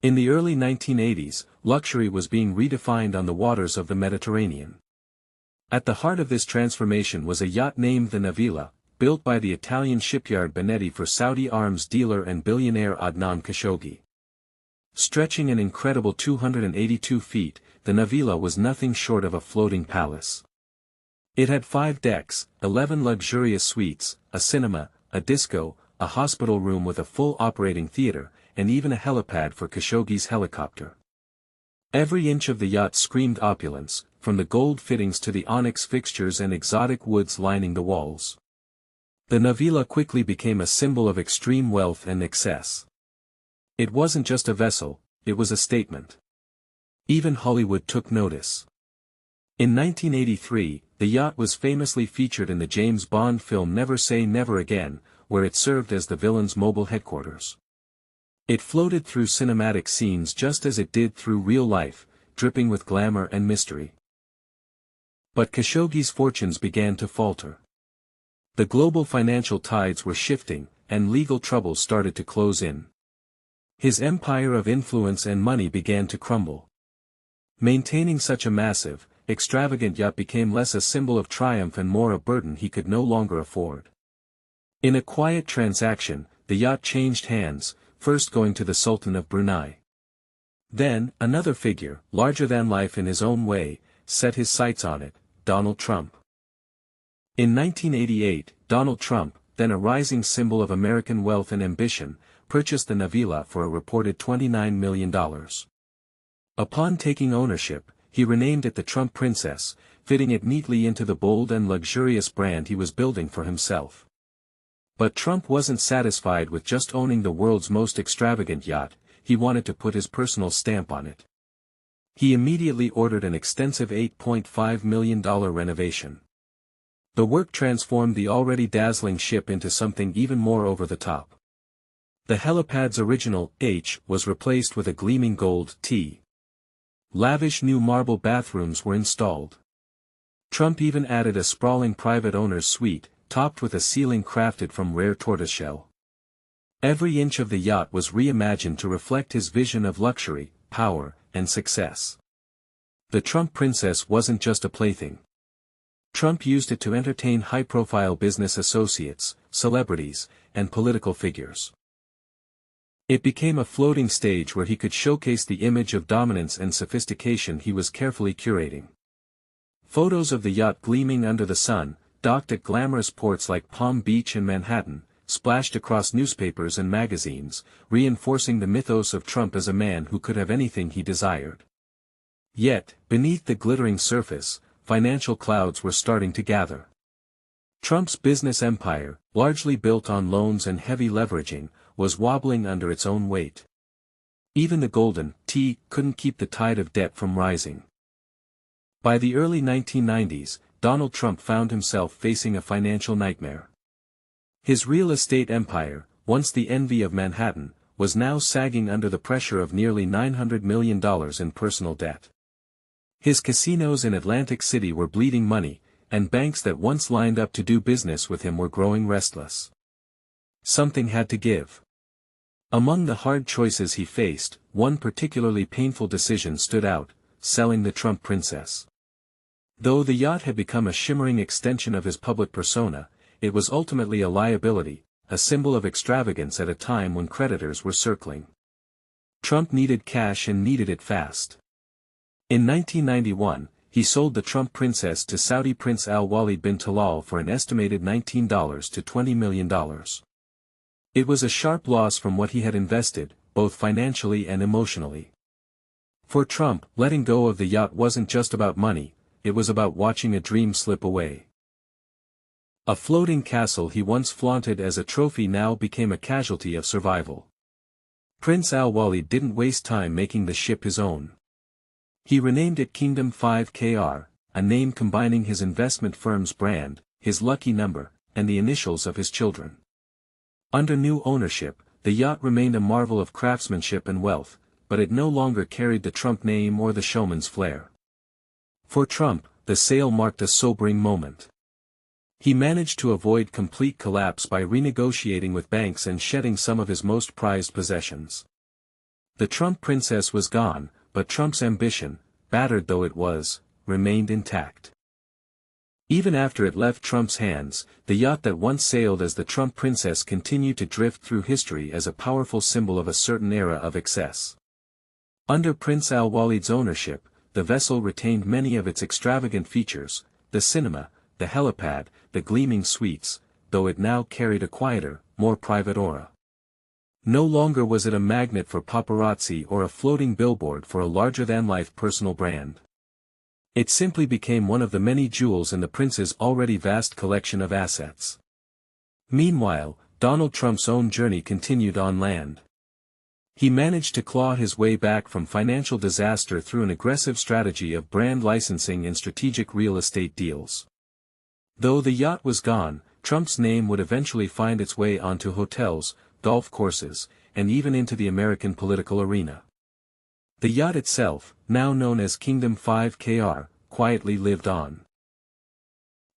In the early 1980s, luxury was being redefined on the waters of the Mediterranean. At the heart of this transformation was a yacht named the Navila, built by the Italian shipyard Benetti for Saudi arms dealer and billionaire Adnan Khashoggi. Stretching an incredible 282 feet, the Navila was nothing short of a floating palace. It had 5 decks, 11 luxurious suites, a cinema, a disco, a hospital room with a full operating theater, and even a helipad for Khashoggi's helicopter. Every inch of the yacht screamed opulence, from the gold fittings to the onyx fixtures and exotic woods lining the walls. The Navila quickly became a symbol of extreme wealth and excess. It wasn't just a vessel, it was a statement. Even Hollywood took notice. In 1983, the yacht was famously featured in the James Bond film Never Say Never Again, where it served as the villain's mobile headquarters. It floated through cinematic scenes just as it did through real life, dripping with glamour and mystery. But Khashoggi's fortunes began to falter. The global financial tides were shifting, and legal troubles started to close in. His empire of influence and money began to crumble. Maintaining such a massive, extravagant yacht became less a symbol of triumph and more a burden he could no longer afford. In a quiet transaction, the yacht changed hands, first going to the Sultan of Brunei. Then, another figure, larger than life in his own way, set his sights on it, Donald Trump. In 1988, Donald Trump, then a rising symbol of American wealth and ambition, purchased the Navila for a reported $29 million. Upon taking ownership, he renamed it the Trump Princess, fitting it neatly into the bold and luxurious brand he was building for himself. But Trump wasn't satisfied with just owning the world's most extravagant yacht, he wanted to put his personal stamp on it. He immediately ordered an extensive $8.5 million renovation. The work transformed the already dazzling ship into something even more over the top. The helipad's original H was replaced with a gleaming gold T. Lavish new marble bathrooms were installed. Trump even added a sprawling private owner's suite, topped with a ceiling crafted from rare tortoiseshell. Every inch of the yacht was reimagined to reflect his vision of luxury, power, and success. The Trump Princess wasn't just a plaything. Trump used it to entertain high-profile business associates, celebrities, and political figures. It became a floating stage where he could showcase the image of dominance and sophistication he was carefully curating. Photos of the yacht gleaming under the sun, docked at glamorous ports like Palm Beach and Manhattan, splashed across newspapers and magazines, reinforcing the mythos of Trump as a man who could have anything he desired. Yet, beneath the glittering surface, financial clouds were starting to gather. Trump's business empire, largely built on loans and heavy leveraging, was wobbling under its own weight. Even the golden T couldn't keep the tide of debt from rising. By the early 1990s, Donald Trump found himself facing a financial nightmare. His real estate empire, once the envy of Manhattan, was now sagging under the pressure of nearly $900 million in personal debt. His casinos in Atlantic City were bleeding money, and banks that once lined up to do business with him were growing restless. Something had to give. Among the hard choices he faced, one particularly painful decision stood out: selling the Trump Princess. Though the yacht had become a shimmering extension of his public persona, it was ultimately a liability, a symbol of extravagance at a time when creditors were circling. Trump needed cash and needed it fast. In 1991, he sold the Trump Princess to Saudi Prince Al-Walid bin Talal for an estimated $19 to $20 million. It was a sharp loss from what he had invested, both financially and emotionally. For Trump, letting go of the yacht wasn't just about money, it was about watching a dream slip away. A floating castle he once flaunted as a trophy now became a casualty of survival. Prince Al-Walid didn't waste time making the ship his own. He renamed it Kingdom 5KR, a name combining his investment firm's brand, his lucky number, and the initials of his children. Under new ownership, the yacht remained a marvel of craftsmanship and wealth, but it no longer carried the Trump name or the showman's flair. For Trump, the sale marked a sobering moment. He managed to avoid complete collapse by renegotiating with banks and shedding some of his most prized possessions. The Trump princess was gone, but Trump's ambition, battered though it was, remained intact. Even after it left Trump's hands, the yacht that once sailed as the Trump princess continued to drift through history as a powerful symbol of a certain era of excess. Under Prince Al Walid's ownership, the vessel retained many of its extravagant features, the cinema, the helipad, the gleaming suites, though it now carried a quieter, more private aura. No longer was it a magnet for paparazzi or a floating billboard for a larger-than-life personal brand. It simply became one of the many jewels in the prince's already vast collection of assets. Meanwhile, Donald Trump's own journey continued on land. He managed to claw his way back from financial disaster through an aggressive strategy of brand licensing and strategic real estate deals. Though the yacht was gone, Trump's name would eventually find its way onto hotels, golf courses, and even into the American political arena. The yacht itself, now known as Kingdom 5KR, quietly lived on.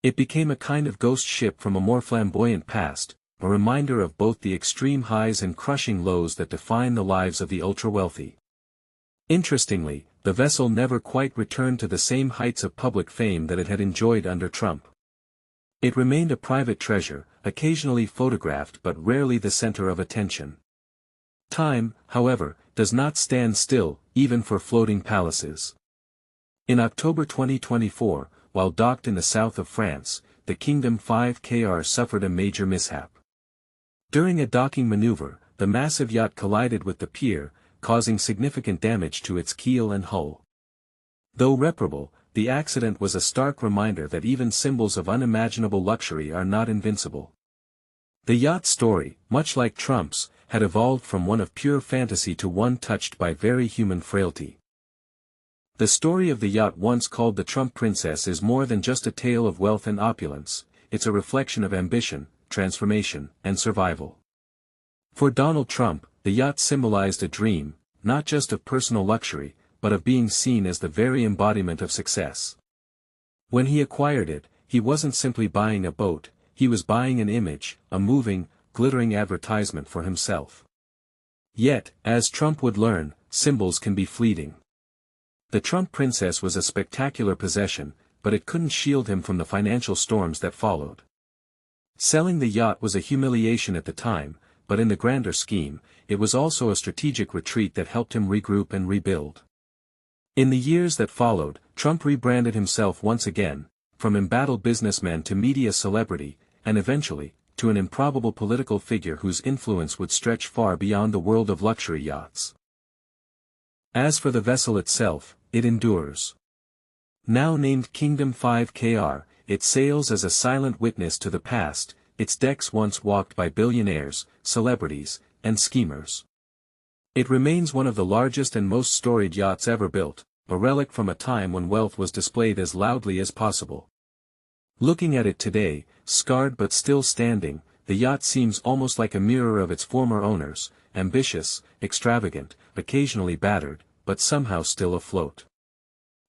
It became a kind of ghost ship from a more flamboyant past, a reminder of both the extreme highs and crushing lows that define the lives of the ultra-wealthy. Interestingly, the vessel never quite returned to the same heights of public fame that it had enjoyed under Trump. It remained a private treasure, occasionally photographed but rarely the center of attention. Time, however, does not stand still, even for floating palaces. In October 2024, while docked in the south of France, the Kingdom 5KR suffered a major mishap. During a docking maneuver, the massive yacht collided with the pier, causing significant damage to its keel and hull. Though reparable, the accident was a stark reminder that even symbols of unimaginable luxury are not invincible. The yacht's story, much like Trump's, had evolved from one of pure fantasy to one touched by very human frailty. The story of the yacht once called the Trump Princess is more than just a tale of wealth and opulence, it's a reflection of ambition, transformation, and survival. For Donald Trump, the yacht symbolized a dream, not just of personal luxury, but of being seen as the very embodiment of success. When he acquired it, he wasn't simply buying a boat, he was buying an image, a moving, glittering advertisement for himself. Yet, as Trump would learn, symbols can be fleeting. The Trump Princess was a spectacular possession, but it couldn't shield him from the financial storms that followed. Selling the yacht was a humiliation at the time, but in the grander scheme, it was also a strategic retreat that helped him regroup and rebuild. In the years that followed, Trump rebranded himself once again, from embattled businessman to media celebrity, and eventually, to an improbable political figure whose influence would stretch far beyond the world of luxury yachts. As for the vessel itself, it endures. Now named Kingdom 5KR, it sails as a silent witness to the past, its decks once walked by billionaires, celebrities, and schemers. It remains one of the largest and most storied yachts ever built, a relic from a time when wealth was displayed as loudly as possible. Looking at it today, scarred but still standing, the yacht seems almost like a mirror of its former owners, ambitious, extravagant, occasionally battered, but somehow still afloat.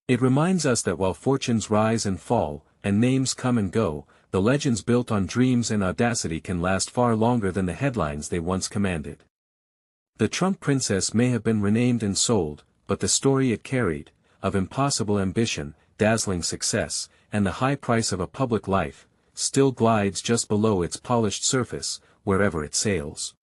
It reminds us that while fortunes rise and fall, and names come and go, the legends built on dreams and audacity can last far longer than the headlines they once commanded. The Trump Princess may have been renamed and sold, but the story it carried, of impossible ambition, dazzling success, and the high price of a public life, still glides just below its polished surface, wherever it sails.